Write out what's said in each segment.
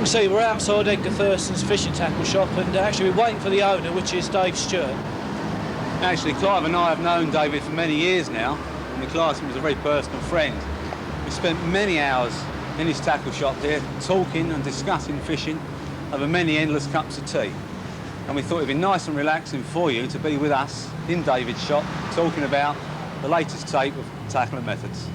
can see, we're outside Edgar Thurston's fishing tackle shop, and actually we're waiting for the owner, which is Dave Stewart. Actually, Clive and I have known David for many years now, and we class him as a very personal friend. We spent many hours in his tackle shop here, talking and discussing fishing over many endless cups of tea. And we thought it'd be nice and relaxing for you to be with us in David's shop, talking about the latest take of tackle and methods.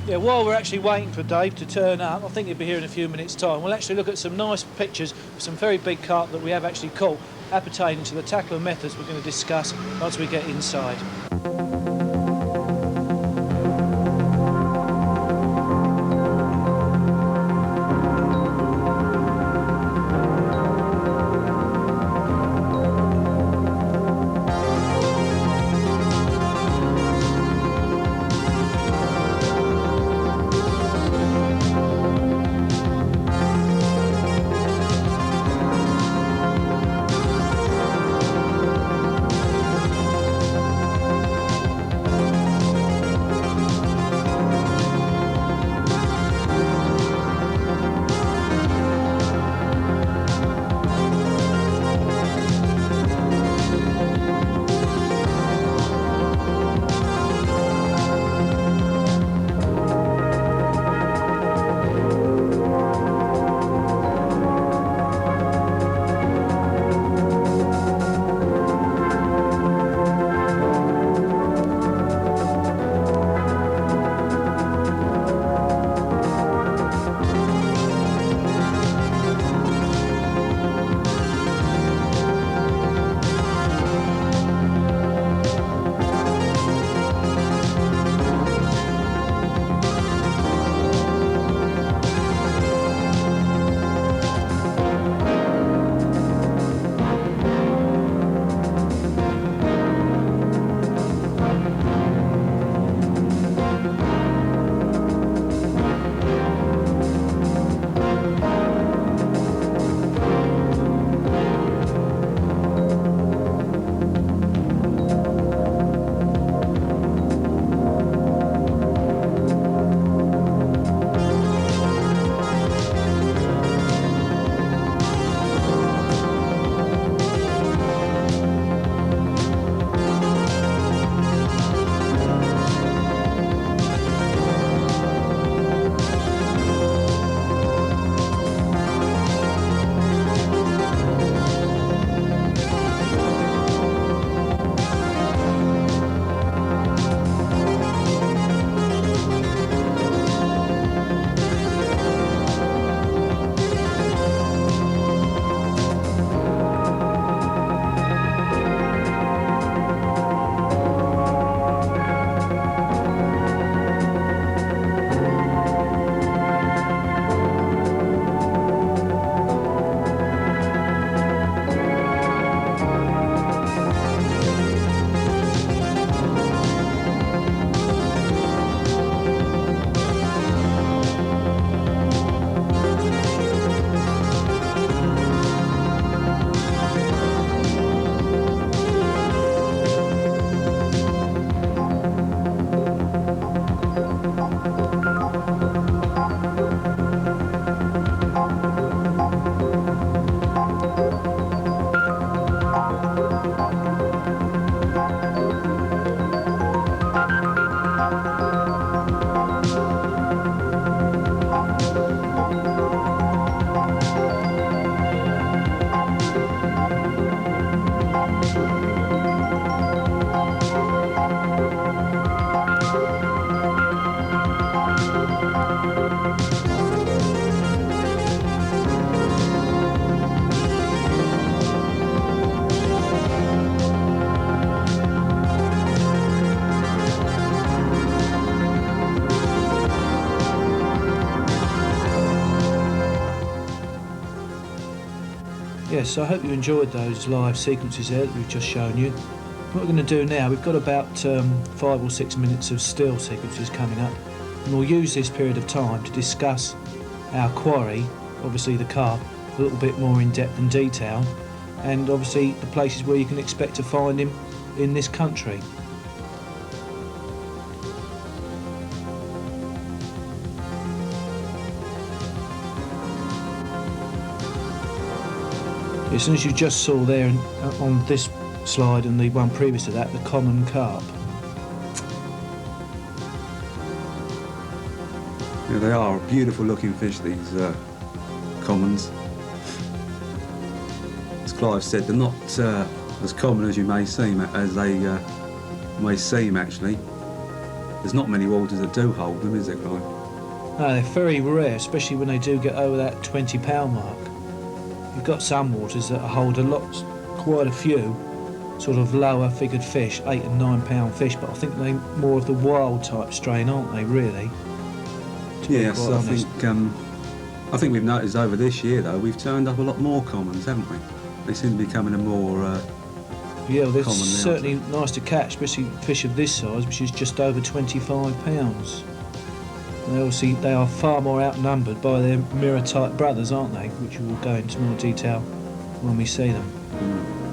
Yeah, while we're actually waiting for Dave to turn up, I think he'll be here in a few minutes' time, we'll actually look at some nice pictures of some very big carp that we have actually caught, appertaining to the tackle and methods we're going to discuss once we get inside. Yes, so I hope you enjoyed those live sequences there that we've just shown you. What we're going to do now, we've got about 5 or 6 minutes of still sequences coming up, and we'll use this period of time to discuss our quarry, obviously the carp, a little bit more in depth and detail, and obviously the places where you can expect to find him in this country. As soon as you just saw there on this slide and the one previous to that, the common carp. Yeah, they are beautiful looking fish, these commons. As Clive said, they're not as common as you may seem, actually. There's not many waters that do hold them, is there, Clive? No, they're very rare, especially when they do get over that 20-pound mark. You've got some waters that hold quite a few sort of lower figured fish, 8 and 9 pound fish, but I think they're more of the wild type strain, aren't they, really? Yes, I think we've noticed over this year, though, we've turned up a lot more commons, haven't we? They seem to be becoming a more yeah, well, they're common now, certainly nice to catch, especially fish of this size, which is just over 25 pounds. They are far more outnumbered by their mirror-type brothers, aren't they? Which we will go into more detail when we see them.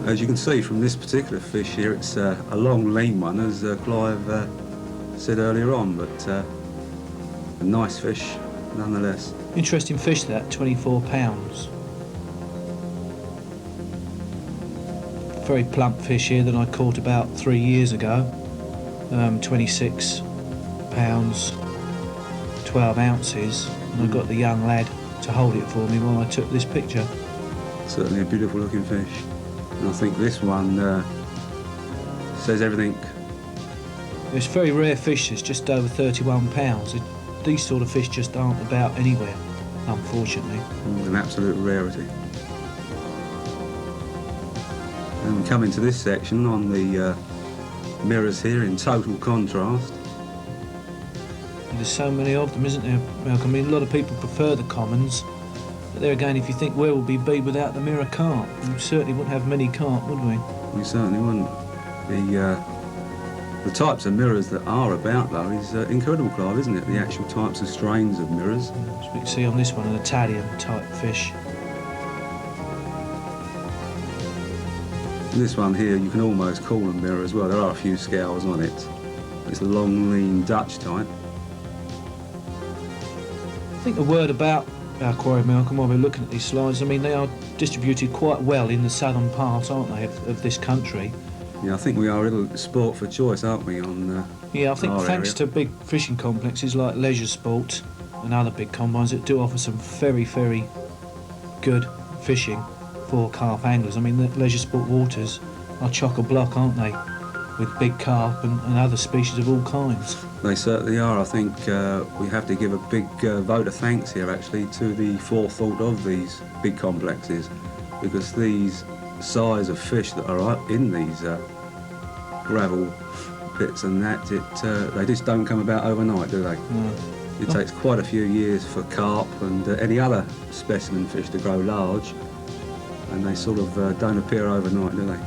As you can see from this particular fish here, it's a long, lean one, as Clive said earlier on, but a nice fish nonetheless. Interesting fish, that, 24 pounds. Very plump fish here that I caught about 3 years ago. 26 pounds, 12 ounces, and I got the young lad to hold it for me while I took this picture. Certainly a beautiful looking fish. And I think this one says everything. It's very rare fish, it's just over 31 pounds. These sort of fish just aren't about anywhere, unfortunately. An absolute rarity. And we come into this section on the mirrors here in total contrast. There's so many of them, isn't there, Malcolm? I mean, a lot of people prefer the commons, but there again, if you think where would we be without the mirror carp, we certainly wouldn't have many carp, would we? We certainly wouldn't. The types of mirrors that are about, though, is incredible, Clive, isn't it? The actual types of strains of mirrors. As we can see on this one, an Italian type fish. And this one here, you can almost call them mirror as well. There are a few scales on it. It's a long, lean Dutch type. I think a word about our quarry, Malcolm, while we're looking at these slides. I mean, they are distributed quite well in the southern part, aren't they, of this country? Yeah, I think we are a little sport for choice, aren't we, on yeah, I think thanks area. to big fishing complexes like Leisure Sport and other big combines that do offer some very, very good fishing for carp anglers. I mean, the Leisure Sport waters are chock-a-block, aren't they, with big carp and other species of all kinds. They certainly are. I think we have to give a big vote of thanks here, actually, to the forethought of these big complexes, because these size of fish that are up in these gravel pits and that, they just don't come about overnight, do they? No. It takes quite a few years for carp and any other specimen fish to grow large, and they sort of don't appear overnight, do they?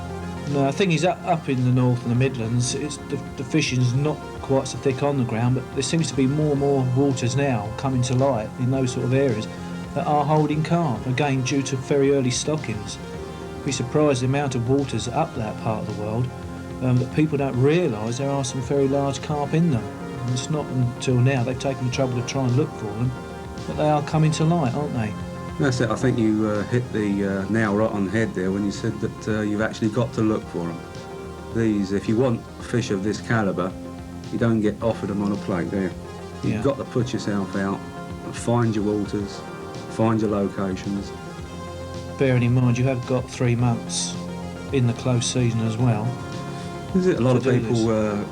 No, I think he's up in the north and the Midlands. The fishing's not quite so thick on the ground, but there seems to be more and more waters now coming to light in those sort of areas that are holding carp, again due to very early stockings. Be surprised the amount of waters up that part of the world that people don't realise there are some very large carp in them. And it's not until now they've taken the trouble to try and look for them, but they are coming to light, aren't they? That's it. I think you hit the nail right on the head there when you said that you've actually got to look for them. These, if you want fish of this calibre, you don't get offered them on a plate, do you? Yeah. You've got to put yourself out and find your waters, find your locations. Bearing in mind you have got 3 months in the close season as well. Is it? A lot of people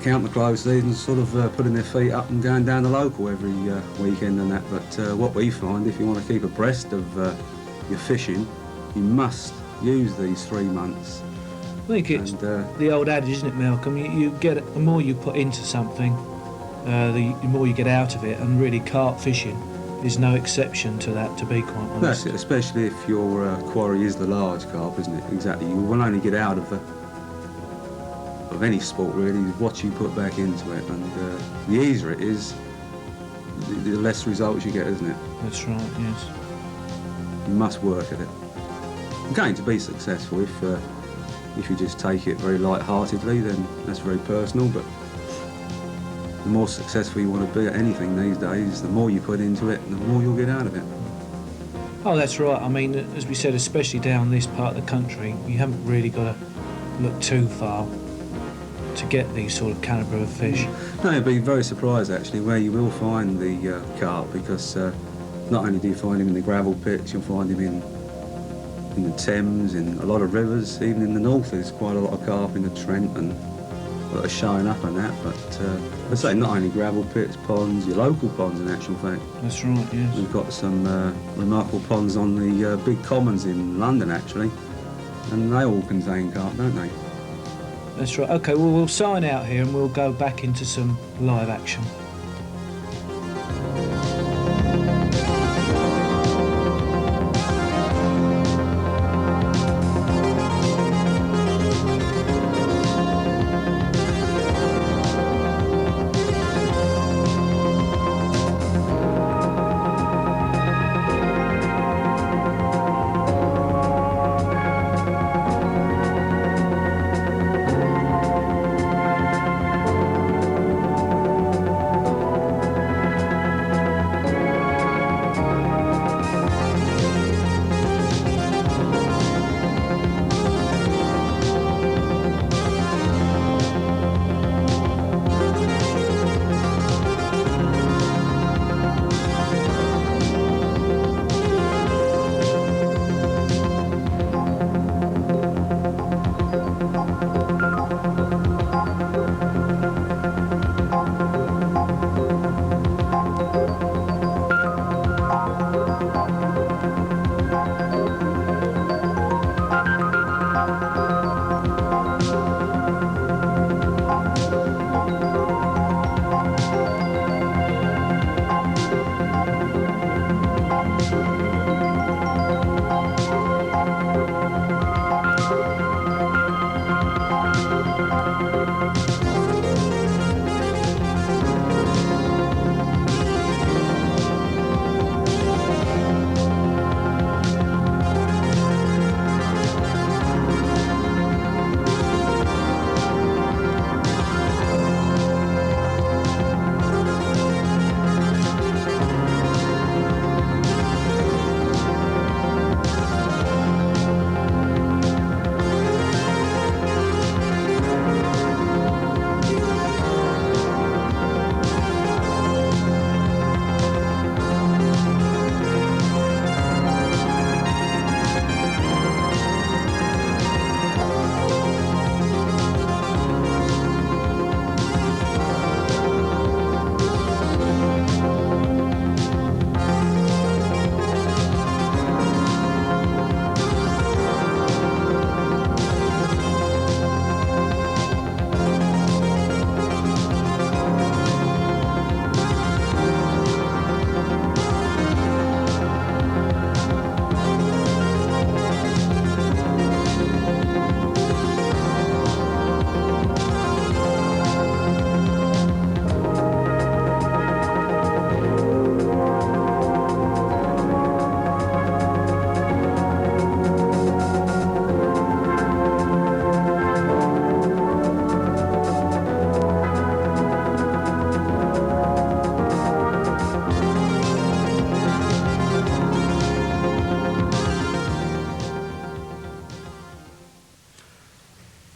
count the close season, sort of putting their feet up and going down the local every weekend and that, but what we find, if you want to keep abreast of your fishing, you must use these 3 months. I think it's the old adage, isn't it, Malcolm? You get it, the more you put into something, the more you get out of it, and really carp fishing is no exception to that, to be quite honest. That's it, especially if your quarry is the large carp, isn't it? Exactly. You will only get out of any sport, really, what you put back into it, and the easier it is, the less results you get, isn't it? That's right, yes. You must work at it. Again, to be successful, if you just take it very light-heartedly, then that's very personal, but the more successful you want to be at anything these days, the more you put into it, the more you'll get out of it. Oh, that's right. I mean, as we said, especially down this part of the country, you haven't really got to look too far to get these sort of calibre of fish. No, you'd be very surprised actually where you will find the carp, because not only do you find him in the gravel pits, you'll find him in the Thames, in a lot of rivers, even in the north there's quite a lot of carp in the Trent and that are showing up on that. But I say not only gravel pits, ponds, your local ponds in actual fact. That's right, yes. We've got some remarkable ponds on the big commons in London actually, and they all contain carp, don't they? That's right. OK, well, we'll sign out here and we'll go back into some live action.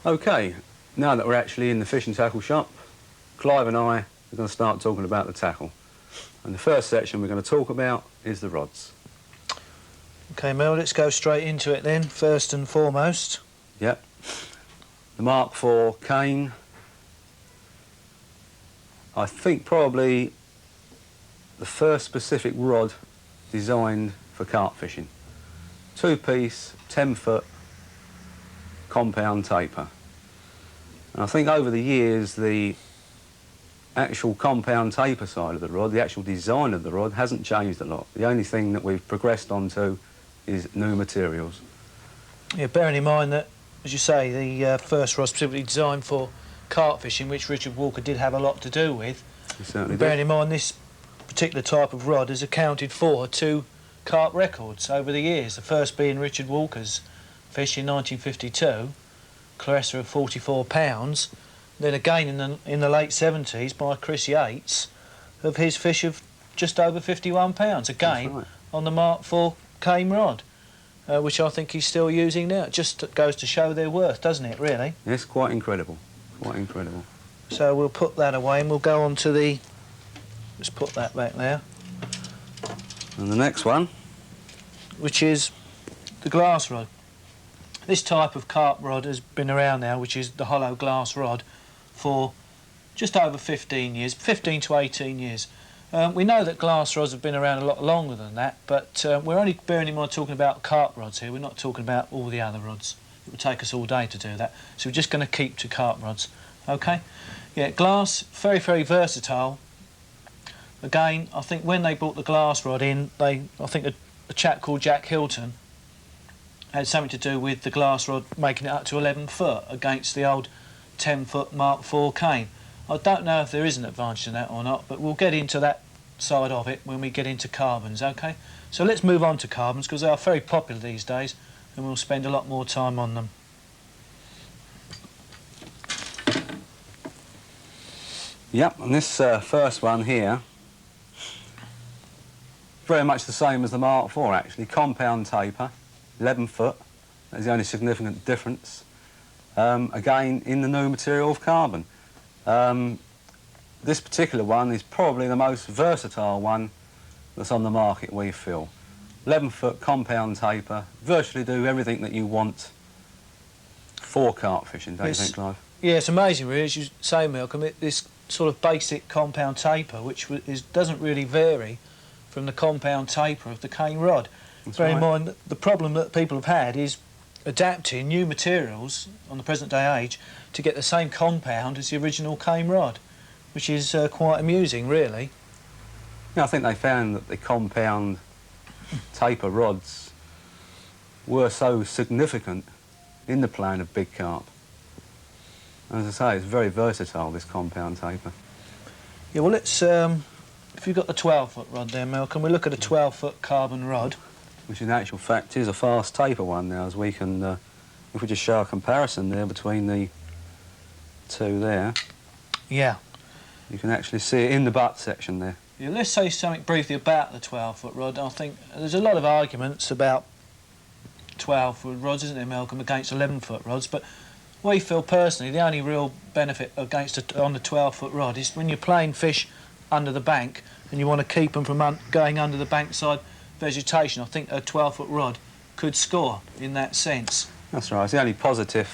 Okay, now that we're actually in the fish and tackle shop, Clive and I are going to start talking about the tackle. And the first section we're going to talk about is the rods. OK, Mel, let's go straight into it then, first and foremost. Yep. The Mark IV cane. I think probably the first specific rod designed for carp fishing. Two-piece, 10-foot compound taper. And I think over the years the actual compound taper side of the rod, the actual design of the rod, hasn't changed a lot. The only thing that we've progressed onto is new materials. Yeah, bearing in mind that, as you say, the first rod specifically designed for carp fishing, which Richard Walker did have a lot to do with. He certainly Bearing did. in mind this particular type of rod has accounted for 2 carp records over the years. The first being Richard Walker's fish in 1952, Clarissa of 44 pounds. Then again in the late 70s by Chris Yates of his fish of just over 51 pounds. Again right. on the Mark IV cane rod, which I think he's still using now. It just goes to show their worth, doesn't it, really? It's quite incredible, quite incredible. So we'll put that away and we'll go on to the... Let's put that back there. And the next one, Which is the glass rod. This type of carp rod has been around now, which is the hollow glass rod, for just over 15 years, 15 to 18 years. We know that glass rods have been around a lot longer than that, but we're only bearing in mind talking about carp rods here. We're not talking about all the other rods. It would take us all day to do that. So we're just going to keep to carp rods. OK? Yeah, glass, very, very versatile. Again, I think when they brought the glass rod in, I think a chap called Jack Hilton had something to do with the glass rod making it up to 11 foot against the old 10-foot Mark IV cane. I don't know if there is an advantage in that or not, but we'll get into that side of it when we get into carbons, OK? So let's move on to carbons, because they are very popular these days, and we'll spend a lot more time on them. Yep, and this first one here, very much the same as the Mark IV actually, compound taper, 11 foot, that's the only significant difference. Again, in the new material of carbon. This particular one is probably the most versatile one that's on the market, we feel. 11 foot compound taper, virtually do everything that you want for carp fishing, don't you think, Clive? Yeah, it's amazing really, as you say, Malcolm, this sort of basic compound taper, which doesn't really vary from the compound taper of the cane rod. Bear in mind that the problem that people have had is adapting new materials on the present day age to get the same compound as the original cane rod, which is quite amusing, really. Yeah, I think they found that the compound taper rods were so significant in the playing of big carp. As I say, it's very versatile, this compound taper. Yeah, well, let's, if you've got the 12-foot rod there, Malcolm, we'll look at a 12-foot carbon rod. Which in actual fact is a fast taper one now, as we can, if we just show a comparison there between the two there. Yeah. You can actually see it in the butt section there. Yeah, let's say something briefly about the 12-foot rod. I think there's a lot of arguments about 12-foot rods, isn't there, Malcolm, against 11-foot rods, but we feel personally the only real benefit against on the 12-foot rod is when you're playing fish under the bank and you want to keep them from going under the bankside vegetation. I think a 12-foot rod could score in that sense. That's right. It's the only positive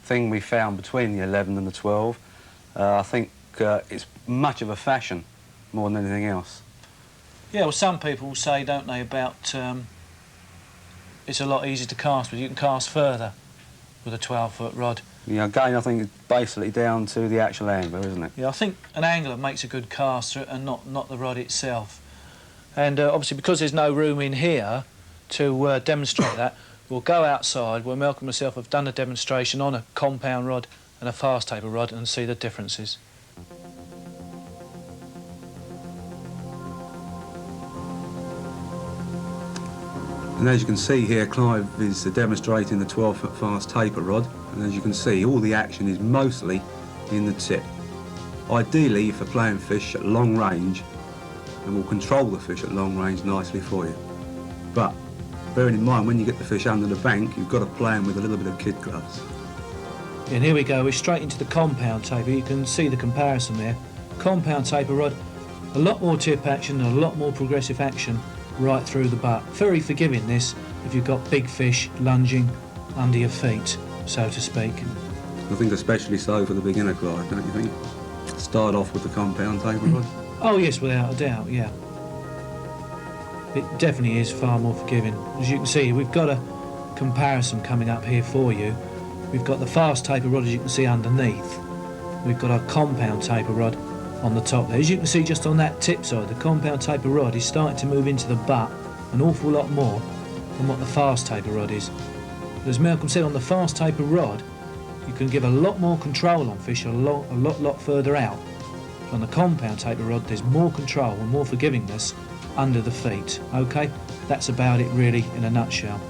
thing we found between the 11 and the 12. I think it's much of a fashion more than anything else. Yeah, well, some people say, don't they, about it's a lot easier to cast, but you can cast further with a 12-foot rod. Yeah, again, I think it's basically down to the actual angler, isn't it? Yeah, I think an angler makes a good caster and not the rod itself. And obviously, because there's no room in here to demonstrate that, we'll go outside where Malcolm and myself have done a demonstration on a compound rod and a fast taper rod and see the differences. And as you can see here, Clive is demonstrating the 12-foot fast taper rod, and as you can see, all the action is mostly in the tip. Ideally for playing fish at long range, and will control the fish at long range nicely for you. But bearing in mind, when you get the fish under the bank, you've got to play them with a little bit of kid gloves. And here we go, we're straight into the compound taper. You can see the comparison there. Compound taper rod, a lot more tip action and a lot more progressive action right through the butt. Very forgiving this if you've got big fish lunging under your feet, so to speak. I think especially so for the beginner, Clive, don't you think? Start off with the compound taper rod. Oh yes, without a doubt, yeah. It definitely is far more forgiving. As you can see, we've got a comparison coming up here for you. We've got the fast taper rod, as you can see, underneath. We've got our compound taper rod on the top there. As you can see, just on that tip side, the compound taper rod is starting to move into the butt an awful lot more than what the fast taper rod is. But as Malcolm said, on the fast taper rod, you can give a lot more control on fish a lot further out. On the compound taper rod, there's more control and more forgivingness under the feet. Okay, that's about it really in a nutshell.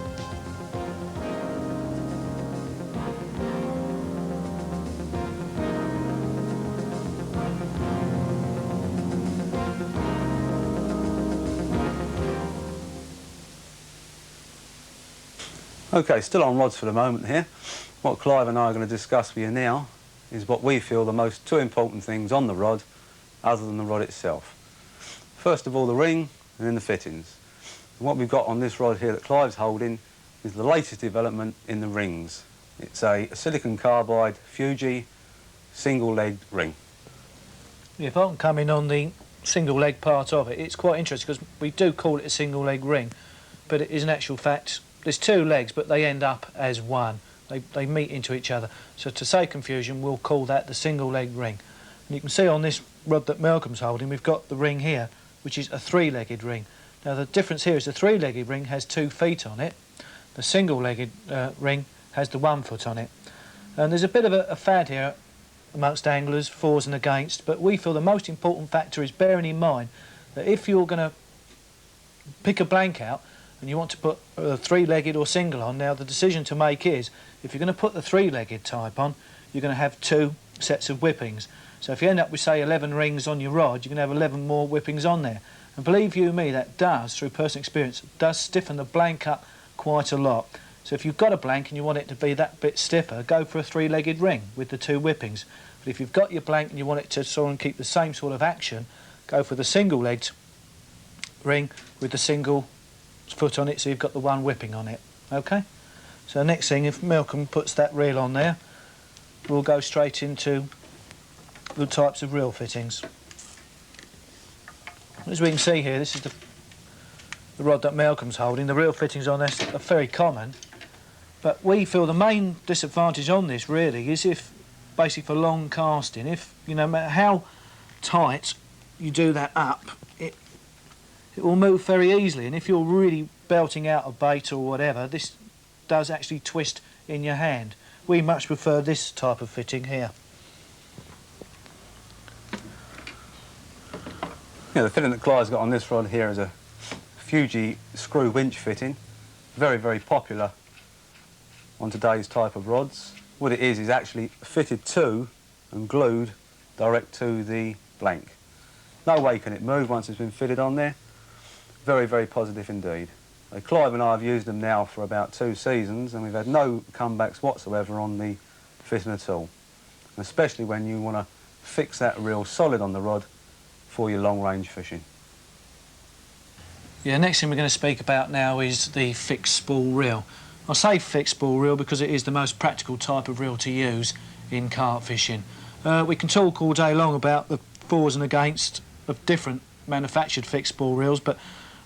Okay, still on rods for the moment here. What Clive and I are going to discuss with you now is what we feel the most two important things on the rod other than the rod itself. First of all, the ring and then the fittings. And what we've got on this rod here that Clive's holding is the latest development in the rings. It's a silicon carbide Fuji single-legged ring. If I can come in on the single leg part of it, it's quite interesting because we do call it a single leg ring, but it is in actual fact, there's two legs but they end up as one. They meet into each other. So to save confusion, we'll call that the single leg ring. And you can see on this rod that Malcolm's holding, we've got the ring here, which is a three-legged ring. Now the difference here is the three-legged ring has 2 feet on it. The single-legged ring has the 1 foot on it. And there's a bit of a fad here amongst anglers, fors and against, but we feel the most important factor is bearing in mind that if you're going to pick a blank out and you want to put a three-legged or single on, now the decision to make is, if you're going to put the three-legged type on, you're going to have 2 sets of whippings. So if you end up with, say, 11 rings on your rod, you're going to have 11 more whippings on there. And believe you me, that does, through personal experience, does stiffen the blank up quite a lot. So if you've got a blank and you want it to be that bit stiffer, go for a three-legged ring with the 2 whippings. But if you've got your blank and you want it to sort of keep the same sort of action, go for the single-legged ring with the single foot on it, so you've got the 1 whipping on it. Okay? So next thing, if Malcolm puts that reel on there, we'll go straight into the types of reel fittings. As we can see here, this is the rod that Malcolm's holding. The reel fittings on this are very common, but we feel the main disadvantage on this really is if, basically for long casting, if, you know, no matter how tight you do that up, it will move very easily, and if you're really belting out a bait or whatever, this does actually twist in your hand. We much prefer this type of fitting here. Yeah, the fitting that Clive's got on this rod here is a Fuji screw winch fitting. Very, very popular on today's type of rods. What it is actually fitted to and glued direct to the blank. No way can it move once it's been fitted on there. Very, very positive indeed. Clive and I have used them now for about 2 seasons and we've had no comebacks whatsoever on the fitting at all. And especially when you want to fix that reel solid on the rod for your long-range fishing. Yeah, next thing we're going to speak about now is the fixed spool reel. I say fixed spool reel because it is the most practical type of reel to use in carp fishing. We can talk all day long about the fors and against of different manufactured fixed spool reels, but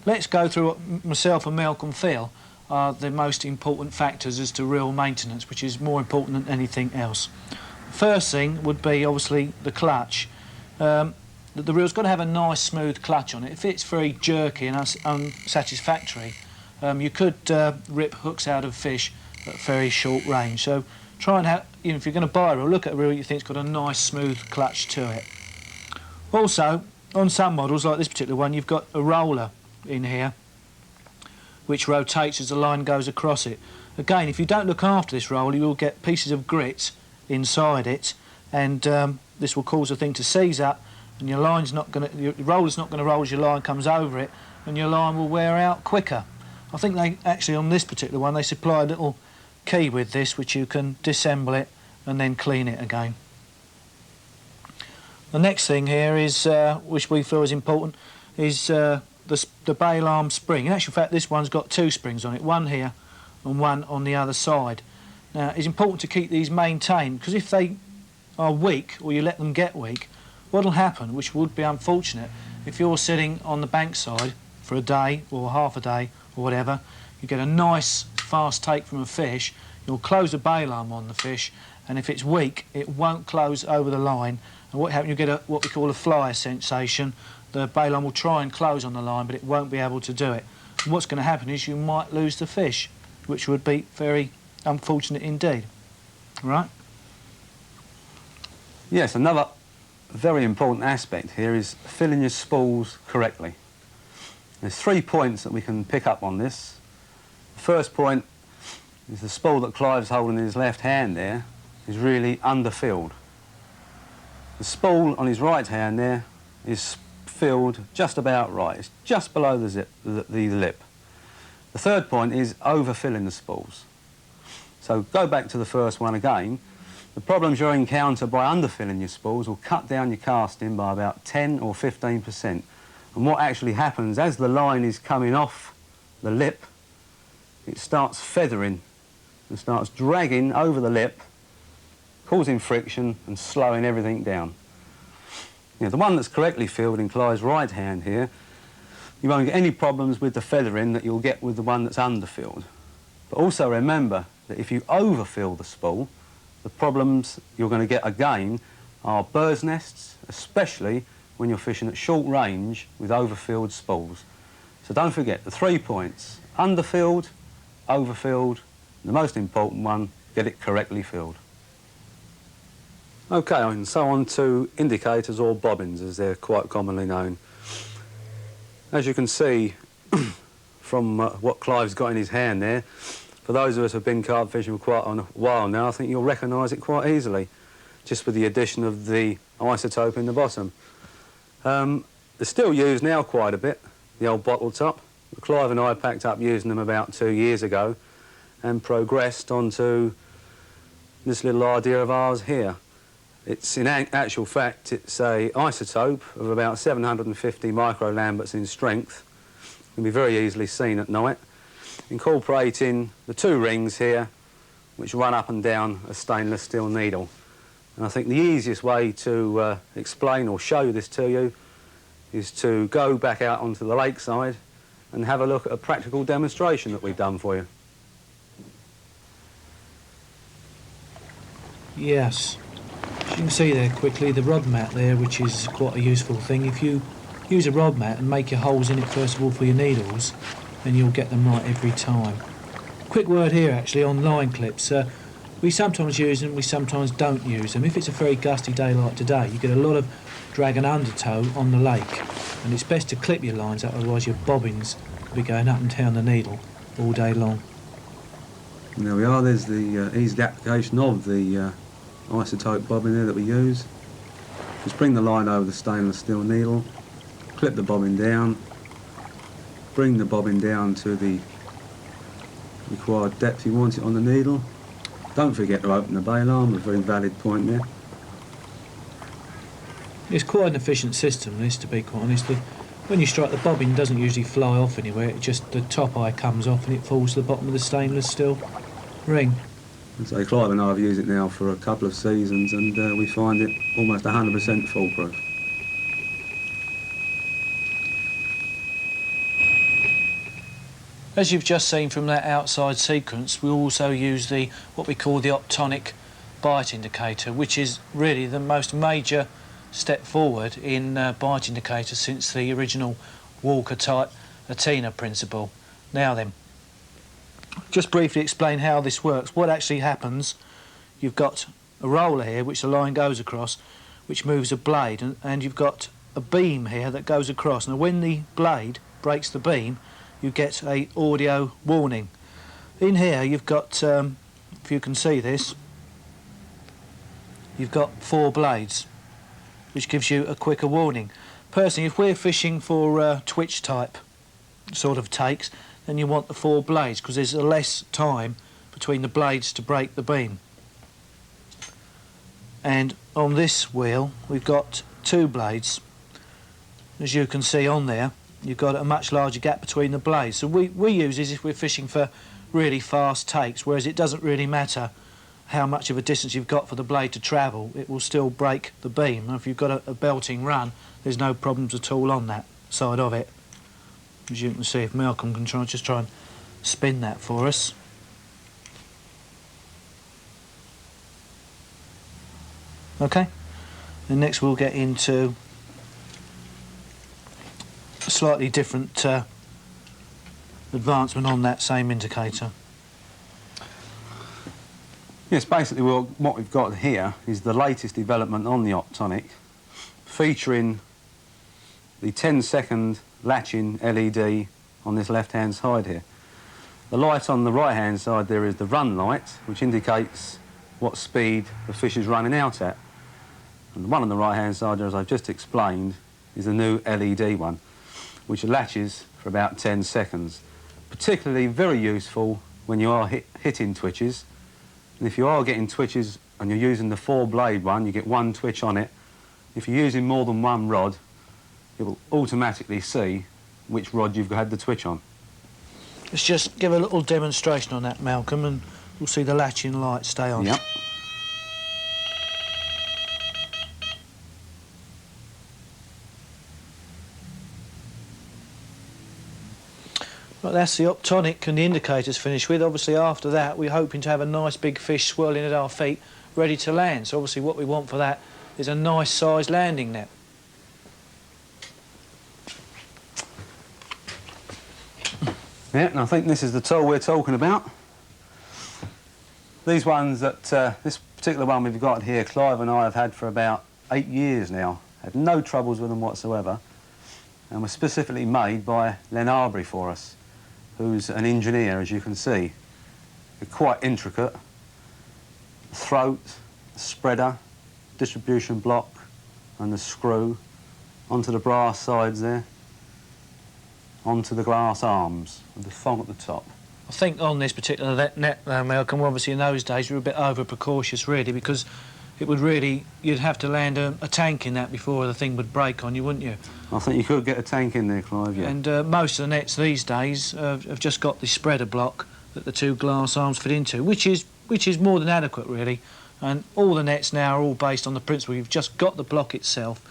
let's go through what myself and Malcolm feel are the most important factors as to reel maintenance, which is more important than anything else. First thing would be obviously the clutch. The reel's got to have a nice smooth clutch on it. If it's very jerky and unsatisfactory, you could rip hooks out of fish at very short range. So try and have, you know, if you're going to buy a reel, look at a reel you think's got a nice smooth clutch to it. Also, on some models like this particular one, you've got a roller in here which rotates as the line goes across it. Again, if you don't look after this roller, you will get pieces of grit inside it, and this will cause the thing to seize up, and your roller's not going to roll as your line comes over it, and your line will wear out quicker. I think they actually, on this particular one, they supply a little key with this which you can disassemble it and then clean it again. The next thing here is, which we feel is important, is the bail arm spring. In actual fact, this one's got 2 springs on it, one here and one on the other side. Now, it's important to keep these maintained, because if they are weak, or you let them get weak, what'll happen, which would be unfortunate, if you're sitting on the bankside for a day or half a day or whatever, you get a nice fast take from a fish, you'll close the bail arm on the fish, and if it's weak, it won't close over the line, and what happens, you get what we call a flyer sensation. The bail arm will try and close on the line, but it won't be able to do it. And what's going to happen is you might lose the fish, which would be very unfortunate indeed. Right? Yes, another very important aspect here is filling your spools correctly. There's 3 points that we can pick up on this. The first point is the spool that Clive's holding in his left hand there is really underfilled. The spool on his right hand there is filled just about right. It's just below the lip. The third point is overfilling the spools. So go back to the first one again. The problems you'll encounter by underfilling your spools will cut down your casting by about 10 or 15%. And what actually happens, as the line is coming off the lip, it starts feathering and starts dragging over the lip, causing friction and slowing everything down. Now, the one that's correctly filled in Clive's right hand here, you won't get any problems with the feathering that you'll get with the one that's underfilled. But also remember that if you overfill the spool, the problems you're going to get again are bird's nests, especially when you're fishing at short range with overfilled spools. So don't forget the 3 points: underfilled, overfilled, and the most important one, get it correctly filled. Okay, and so on to indicators, or bobbins as they're quite commonly known. As you can see from what Clive's got in his hand there, for those of us who have been carp fishing for quite a while now, I think you'll recognise it quite easily, just with the addition of the isotope in the bottom. They're still used now quite a bit, the old bottle top. Clive and I packed up using them about 2 years ago and progressed onto this little idea of ours here. It's, in actual fact, it's a isotope of about 750 microlamberts in strength. It can be very easily seen at night, incorporating the 2 rings here which run up and down a stainless steel needle. And I think the easiest way to explain or show this to you is to go back out onto the lakeside and have a look at a practical demonstration that we've done for you. Yes. As you can see there quickly, the rod mat there, which is quite a useful thing. If you use a rod mat and make your holes in it first of all for your needles, then you'll get them right every time. Quick word here actually on line clips. We sometimes use them, we sometimes don't use them. If it's a very gusty day like today, you get a lot of drag and undertow on the lake, and it's best to clip your lines up, otherwise your bobbins will be going up and down the needle all day long. And there we are, there's the easy application of the isotope bobbin there that we use. Just bring the line over the stainless steel needle, clip the bobbin down, bring the bobbin down to the required depth you want it on the needle. Don't forget to open the bail arm, a very valid point there. It's quite an efficient system, this, to be quite honest. When you strike, the bobbin doesn't usually fly off anywhere, it just, the top eye comes off and it falls to the bottom of the stainless steel ring. And so Clive and I have used it now for a couple of seasons, and we find it almost 100% foolproof. As you've just seen from that outside sequence, we also use what we call the optonic bite indicator, which is really the most major step forward in bite indicators since the original Walker type Athena principle. Now then, just briefly explain how this works. What actually happens, you've got a roller here which the line goes across, which moves a blade, and you've got a beam here that goes across. Now when the blade breaks the beam, you get a audio warning. In here you've got, if you can see this, you've got 4 blades, which gives you a quicker warning. Personally, if we're fishing for twitch type sort of takes, then you want the 4 blades because there's less time between the blades to break the beam. And on this wheel we've got 2 blades. As you can see on there, you've got a much larger gap between the blades. So we use this if we're fishing for really fast takes, whereas it doesn't really matter how much of a distance you've got for the blade to travel, it will still break the beam. And if you've got a belting run, there's no problems at all on that side of it. As you can see, if Malcolm can try and spin that for us. Okay, and next we'll get into a slightly different advancement on that same indicator. Yes, basically what we've got here is the latest development on the optonic, featuring the 10-second latching LED on this left-hand side here. The light on the right-hand side there is the run light, which indicates what speed the fish is running out at. And the one on the right-hand side there, as I've just explained, is the new LED one, which latches for about 10 seconds. Particularly very useful when you are hitting twitches, And if you are getting twitches and you're using the 4-blade one, you get 1 twitch on it. If you're using more than 1 rod, it will automatically see which rod you've had the twitch on. Let's just give a little demonstration on that, Malcolm, and we'll see the latching light stay on. Yep. Well, that's the optonic and the indicators finished with. Obviously, after that, we're hoping to have a nice big fish swirling at our feet, ready to land. So obviously what we want for that is a nice sized landing net. Yeah, and I think this is the tool we're talking about. These ones that, this particular one we've got here, Clive and I have had for about 8 years now. Had no troubles with them whatsoever. And were specifically made by Len Arbery for us, who's an engineer, as you can see. They're quite intricate. Throat, spreader, distribution block, and the screw, onto the brass sides there, onto the glass arms, with the thong at the top. I think on this particular net, Malcolm, obviously in those days we were a bit over precautious really, because it would really, you'd have to land a tank in that before the thing would break on you, wouldn't you? I think you could get a tank in there, Clive, yeah. And most of the nets these days have just got the spreader block that the 2 glass arms fit into, which is more than adequate really. And all the nets now are all based on the principle you've just got the block itself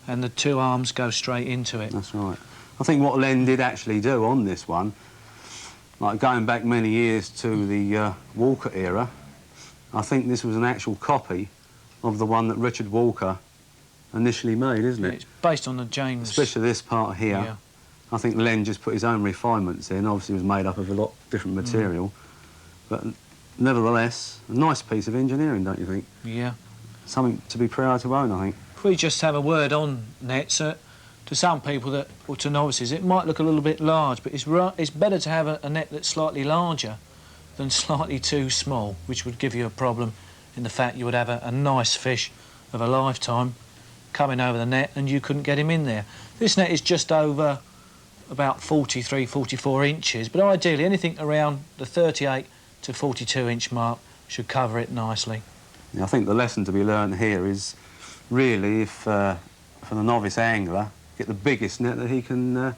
and the 2 arms go straight into it. That's right. I think what Len did actually do on this one, like going back many years to the Walker era, I think this was an actual copy of the one that Richard Walker initially made, isn't it? It's based on the James... Especially this part here. Yeah. I think Len just put his own refinements in. Obviously it was made up of a lot different material. But nevertheless, a nice piece of engineering, don't you think? Yeah. Something to be proud to own, I think. If we just have a word on nets, to some people that, or to novices, it might look a little bit large, but it's better to have a net that's slightly larger than slightly too small, which would give you a problem in the fact you would have a nice fish of a lifetime coming over the net and you couldn't get him in there. This net is just over about 43, 44 inches, but ideally anything around the 38 to 42 inch mark should cover it nicely. Yeah, I think the lesson to be learned here is really, if for the novice angler, get the biggest net that he can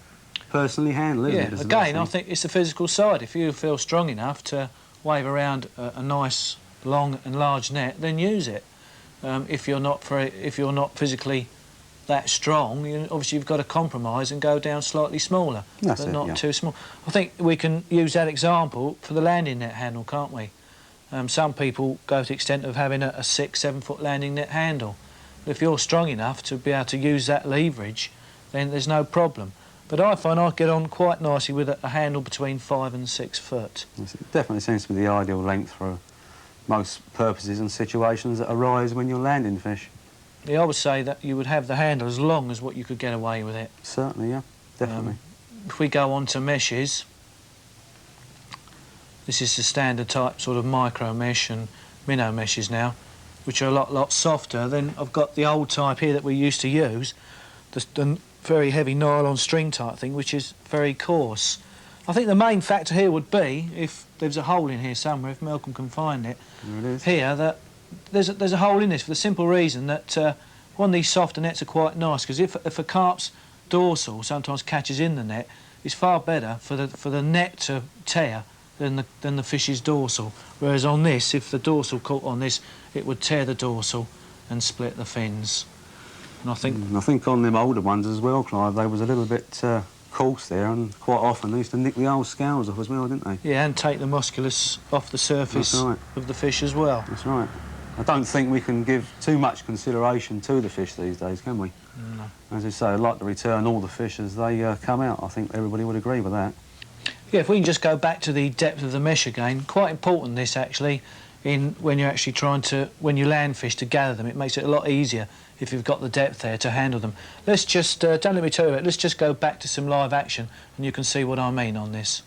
personally handle, isn't it? Yeah, again, I think it's the physical side. If you feel strong enough to wave around a nice long and large net, then use it. If you're not physically that strong, obviously you've got to compromise and go down slightly smaller, That's but it, not yeah. too small. I think we can use that example for the landing net handle, can't we? Some people go to the extent of having a 6-7 foot landing net handle. If you're strong enough to be able to use that leverage, then there's no problem. But I find I get on quite nicely with a handle between 5 and 6 foot. It definitely seems to be the ideal length for most purposes and situations that arise when you're landing fish. Yeah, I would say that you would have the handle as long as what you could get away with it. Certainly, yeah, definitely. If we go on to meshes, this is the standard type sort of micro mesh and minnow meshes now, which are a lot softer. Then I've got the old type here that we used to use, the very heavy nylon string type thing, which is very coarse. I think the main factor here would be, if there's a hole in here somewhere, if Malcolm can find it, There it is. here, that there's a hole in this for the simple reason that one of these softer nets are quite nice, because if a carp's dorsal sometimes catches in the net, it's far better for the net to tear than the fish's dorsal. Whereas on this, if the dorsal caught on this, it would tear the dorsal and split the fins. And I think on them older ones as well, Clive, they was a little bit coarse there, and quite often they used to nick the old scales off as well, didn't they? yeah, and take the musculus off the surface That's right. of the fish as well. That's right. I don't think we can give too much consideration to the fish these days, can we? No. As I say, I'd like to return all the fish as they come out. I think everybody would agree with that. Yeah, if we can just go back to the depth of the mesh again, quite important this actually, when you're actually when you land fish to gather them, it makes it a lot easier if you've got the depth there to handle them. Let's just, don't let me tell you it, let's just go back to some live action and you can see what I mean on this.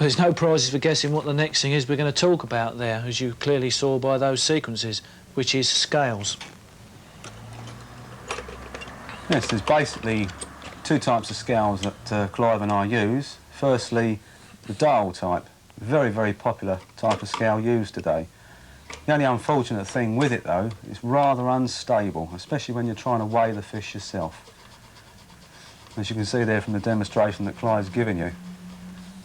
There's no prizes for guessing what the next thing is we're going to talk about there, as you clearly saw by those sequences, which is scales. Yes, there's basically two types of scales that Clive and I use. Firstly, the dial type, very, very popular type of scale used today. The only unfortunate thing with it, though, it's rather unstable, especially when you're trying to weigh the fish yourself. As you can see there from the demonstration that Clive's given you,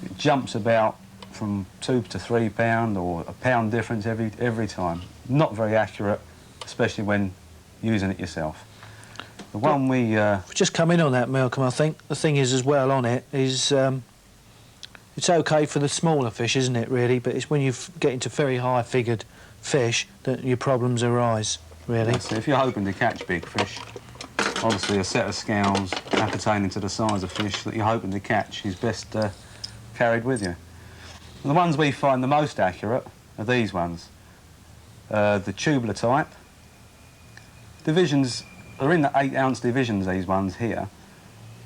it jumps about from 2 to 3 pound or a pound difference every time. Not very accurate, especially when using it yourself. The one we... Just come in on that, Malcolm, I think. The thing is, as well, on it, is it's OK for the smaller fish, isn't it, really? But it's when you get into very high-figured fish that your problems arise, really. Yeah, so if you're hoping to catch big fish, obviously a set of scales appertaining to the size of fish that you're hoping to catch is best carried with you. And the ones we find the most accurate are these ones. The tubular type. Divisions are in the 8-ounce divisions, these ones here,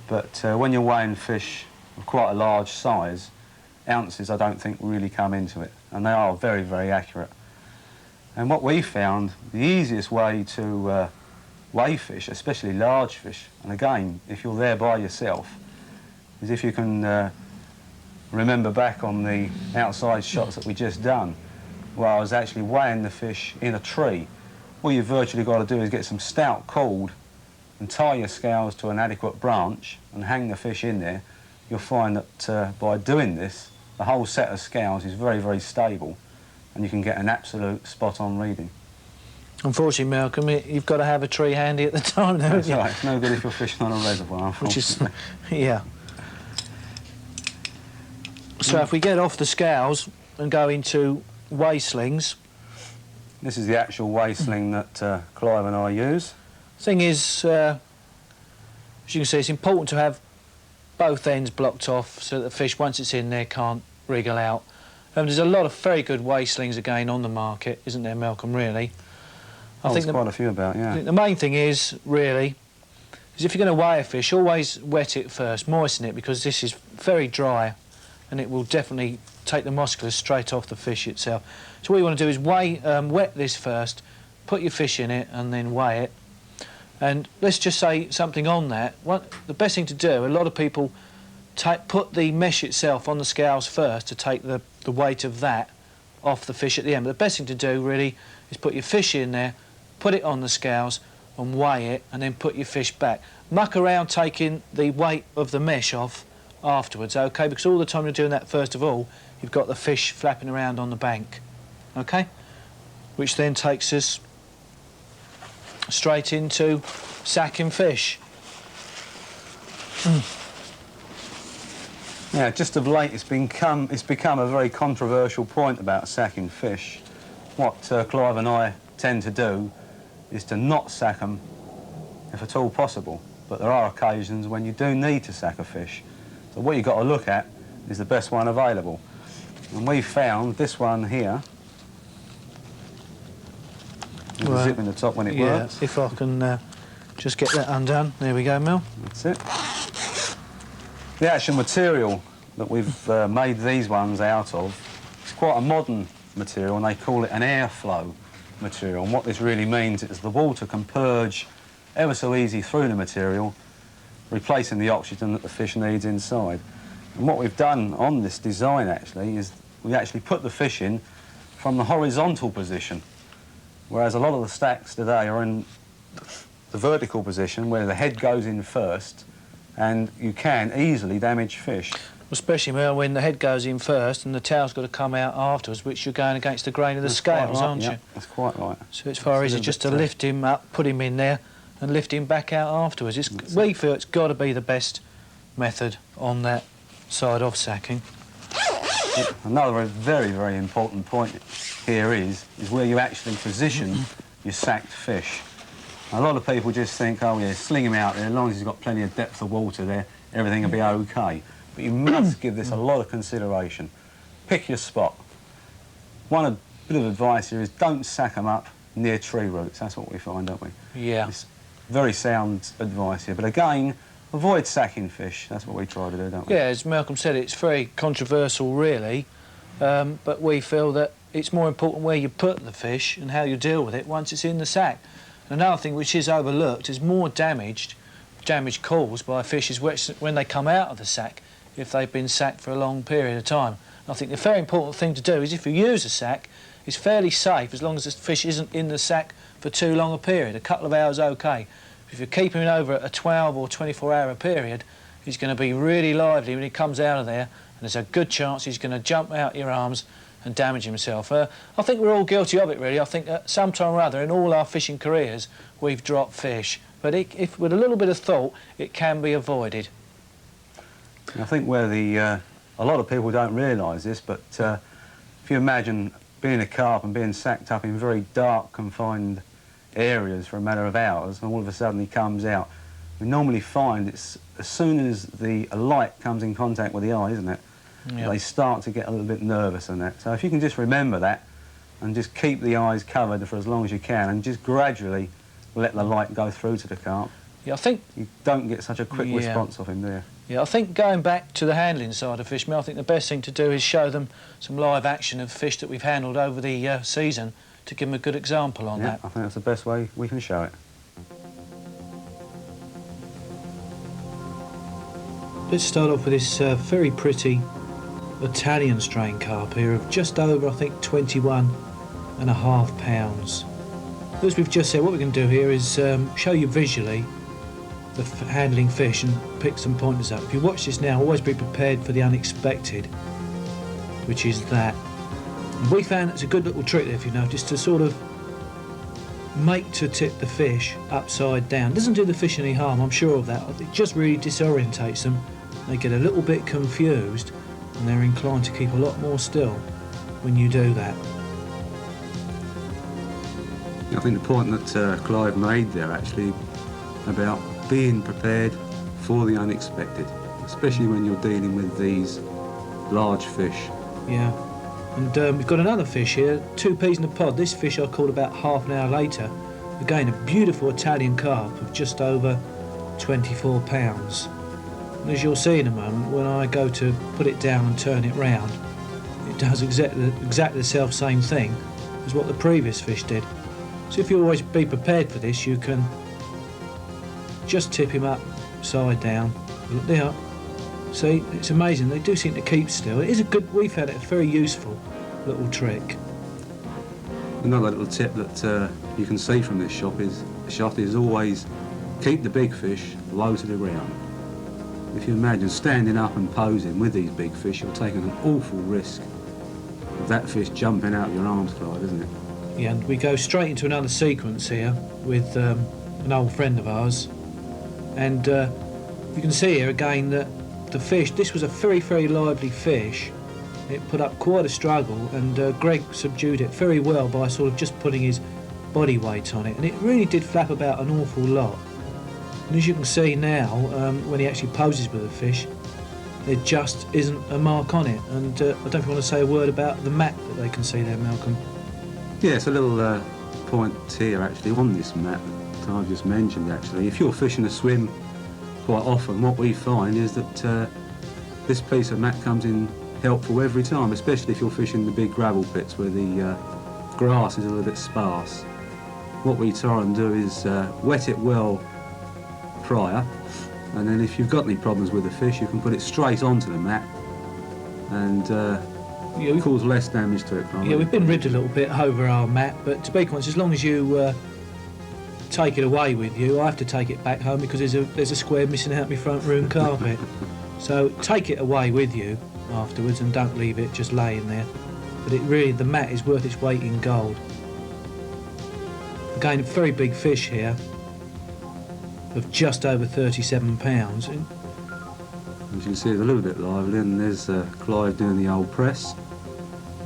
but when you're weighing fish of quite a large size, ounces I don't think really come into it, and they are very, very accurate. And what we found, the easiest way to weigh fish, especially large fish, and again, if you're there by yourself, is if you can remember back on the outside shots that we just done, where I was actually weighing the fish in a tree. All you've virtually got to do is get some stout cord and tie your scales to an adequate branch and hang the fish in there. You'll find that by doing this, the whole set of scales is very, very stable, and you can get an absolute spot-on reading. Unfortunately, Malcolm, you've got to have a tree handy at the time, haven't That's you? right, it's no good if you're fishing on a reservoir, unfortunately. Which is, yeah. So if we get off the scales and go into weigh slings... This is the actual weigh sling that Clive and I use. Thing is, as you can see, it's important to have both ends blocked off so that the fish, once it's in there, can't wriggle out. There's a lot of very good weigh slings again on the market, isn't there, Malcolm, really? I think there's quite a few about, yeah. The main thing is, really, is if you're going to weigh a fish, always wet it first, moisten it, because this is very dry and it will definitely take the musculus straight off the fish itself. So what you want to do is wet this first, put your fish in it and then weigh it. And let's just say something on that. The best thing to do, a lot of people put the mesh itself on the scales first to take the weight of that off the fish at the end. But the best thing to do, really, is put your fish in there, put it on the scales and weigh it, and then put your fish back. Muck around taking the weight of the mesh off afterwards, OK? Because all the time you're doing that, first of all, you've got the fish flapping around on the bank, OK? Which then takes us straight into sacking fish. Yeah, just of late it's become a very controversial point about sacking fish. What Clive and I tend to do is to not sack them if at all possible, but there are occasions when you do need to sack a fish. So what you've got to look at is the best one available. And we found this one here. There's a zip in the top when it works. If I can just get that undone. There we go, Mel. That's it. The actual material that we've made these ones out of is quite a modern material, and they call it an airflow material. And what this really means is the water can purge ever so easy through the material, replacing the oxygen that the fish needs inside. And what we've done on this design actually is we actually put the fish in from the horizontal position, whereas a lot of the stacks today are in the vertical position where the head goes in first, and you can easily damage fish. Especially, Mel, when the head goes in first and the tail's got to come out afterwards, which you're going against the grain of the scales, right, aren't you? That's quite right. So it's far easier just to lift him up, put him in there, and lift him back out afterwards. We feel it's got to be the best method on that side of sacking. Another very, very important point here is where you actually position your sacked fish. A lot of people just think, oh yeah, sling him out there, as long as he's got plenty of depth of water there, everything will be OK. But you must give this a lot of consideration. Pick your spot. One bit of advice here is don't sack them up near tree roots. That's what we find, don't we? Yeah. It's very sound advice here. But again, avoid sacking fish. That's what we try to do, don't we? Yeah, as Malcolm said, it's very controversial, really, but we feel that it's more important where you put the fish and how you deal with it once it's in the sack. Another thing which is overlooked is more damage caused by fish is when they come out of the sack, if they've been sacked for a long period of time. I think the very important thing to do is if you use a sack, it's fairly safe as long as the fish isn't in the sack for too long a period. A couple of hours, okay. If you're keeping him over a 12 or 24-hour period, he's going to be really lively when he comes out of there, and there's a good chance he's going to jump out your arms and damage himself. I think we're all guilty of it, really. I think at some time or other in all our fishing careers we've dropped fish, but if with a little bit of thought it can be avoided. I think where a lot of people don't realise this, but if you imagine being a carp and being sacked up in very dark, confined areas for a matter of hours, and all of a sudden he comes out, we normally find it's as soon as a light comes in contact with the eye, isn't it? Yep. They start to get a little bit nervous and that. So if you can just remember that and just keep the eyes covered for as long as you can and just gradually let the light go through to the carp, yeah, I think you don't get such a quick response off him there. Yeah, I think going back to the handling side of fish, I think the best thing to do is show them some live action of fish that we've handled over the season to give them a good example on that. I think that's the best way we can show it. Let's start off with this very pretty Italian strain carp here of just over, I think, 21.5 pounds. As we've just said, what we're going to do here is show you visually the handling fish and pick some pointers up. If you watch this now, always be prepared for the unexpected, which is that. And we found it's a good little trick there, if you notice, to sort of make to tip the fish upside down. Doesn't do the fish any harm, I'm sure of that. It just really disorientates them. They get a little bit confused and they're inclined to keep a lot more still when you do that. I think the point that Clive made there actually about being prepared for the unexpected, especially when you're dealing with these large fish. Yeah, and we've got another fish here, 2 peas in a pod. This fish I caught about half an hour later. Again, a beautiful Italian carp of just over 24 pounds. And as you'll see in a moment, when I go to put it down and turn it round, it does exactly the self-same thing as what the previous fish did. So if you always be prepared for this, you can just tip him upside down. Look there. See, it's amazing. They do seem to keep still. It is a good, we found it a very useful little trick. Another little tip that you can see from this shot is always keep the big fish low to the ground. If you imagine standing up and posing with these big fish, you're taking an awful risk of that fish jumping out your arms, Clive, isn't it? Yeah, and we go straight into another sequence here with an old friend of ours, and you can see here again that the fish, this was a very, very lively fish. It put up quite a struggle, and Greg subdued it very well by sort of just putting his body weight on it, and it really did flap about an awful lot. And as you can see now, when he actually poses with the fish, there just isn't a mark on it. And I don't know if you want to say a word about the map that they can see there, Malcolm. Yeah, it's a little point here actually on this map that I've just mentioned actually. If you're fishing a swim quite often, what we find is that this piece of map comes in helpful every time, especially if you're fishing the big gravel pits where the grass is a little bit sparse. What we try and do is wet it well prior, and then if you've got any problems with the fish, you can put it straight onto the mat and cause less damage to it. Yeah, we've been ribbed a little bit over our mat, but to be honest, as long as you take it away with you, I have to take it back home because there's a square missing out my front room carpet. So take it away with you afterwards and don't leave it just laying there. But it really, the mat is worth its weight in gold. Again, a very big fish here of just over 37 pounds. As you can see, it's a little bit lively, and there's Clive doing the old press.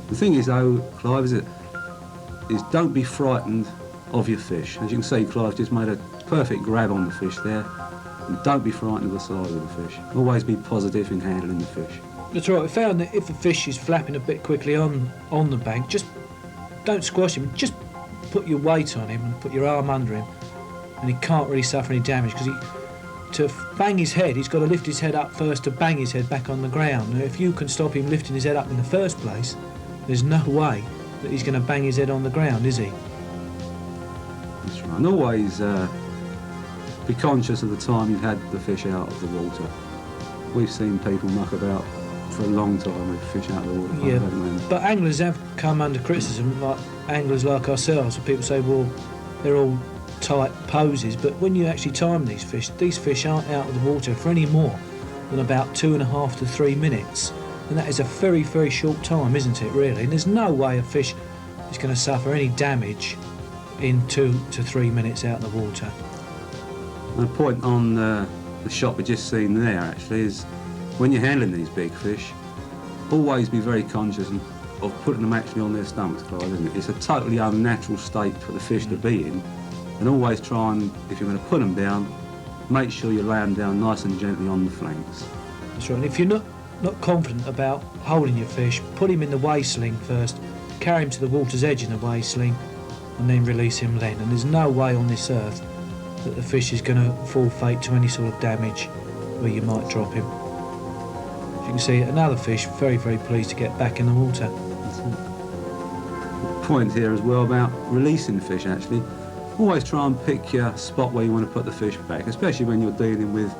The thing is though, Clive, is don't be frightened of your fish. As you can see, Clive just made a perfect grab on the fish there, and don't be frightened of the size of the fish. Always be positive in handling the fish. That's right, we found that if the fish is flapping a bit quickly on the bank, just don't squash him, just put your weight on him and put your arm under him, and he can't really suffer any damage because to bang his head, he's got to lift his head up first to bang his head back on the ground. Now, if you can stop him lifting his head up in the first place, there's no way that he's going to bang his head on the ground, is he? That's right. And always be conscious of the time you've had the fish out of the water. We've seen people muck about for a long time with fish out of the water, Yeah, haven't we? but anglers have come under criticism, like anglers like ourselves, where people say, well, they're all tight poses, but when you actually time these fish aren't out of the water for any more than about 2.5 to 3 minutes, and that is a very, very short time, isn't it, really? And there's no way a fish is going to suffer any damage in 2 to 3 minutes out of the water. And a point on the shot we just seen there actually is when you're handling these big fish, always be very conscious of putting them actually on their stomachs, Clive, isn't it? It's a totally unnatural state for the fish to be in, and always try and, if you're going to put them down, make sure you lay them down nice and gently on the flanks. That's right. And if you're not confident about holding your fish, put him in the weigh sling first, carry him to the water's edge in the weigh sling, and then release him then. And there's no way on this earth that the fish is going to fall fate to any sort of damage where you might drop him. As you can see, another fish very, very pleased to get back in the water. That's it. Point here as well about releasing fish actually. Always try and pick your spot where you want to put the fish back, especially when you're dealing with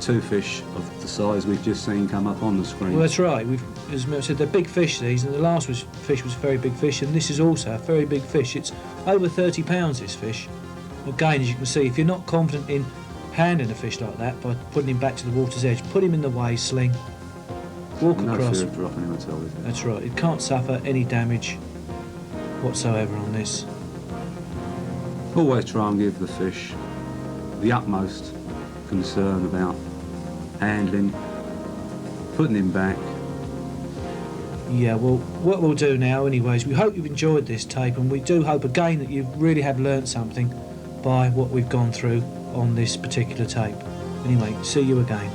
two fish of the size we've just seen come up on the screen. Well, that's right. As Mel said, they're big fish these, and the last fish was a very big fish, and this is also a very big fish. It's over 30 pounds, this fish. Again, as you can see, if you're not confident in handling a fish like that by putting him back to the water's edge, put him in the weigh sling, walk no across. fear of dropping him at all, is there? That's right. It can't suffer any damage whatsoever on this. Always try and give the fish the utmost concern about handling, putting him back. Yeah, well, what we'll do now anyways, we hope you've enjoyed this tape, and we do hope again that you really have learnt something by what we've gone through on this particular tape. Anyway, see you again.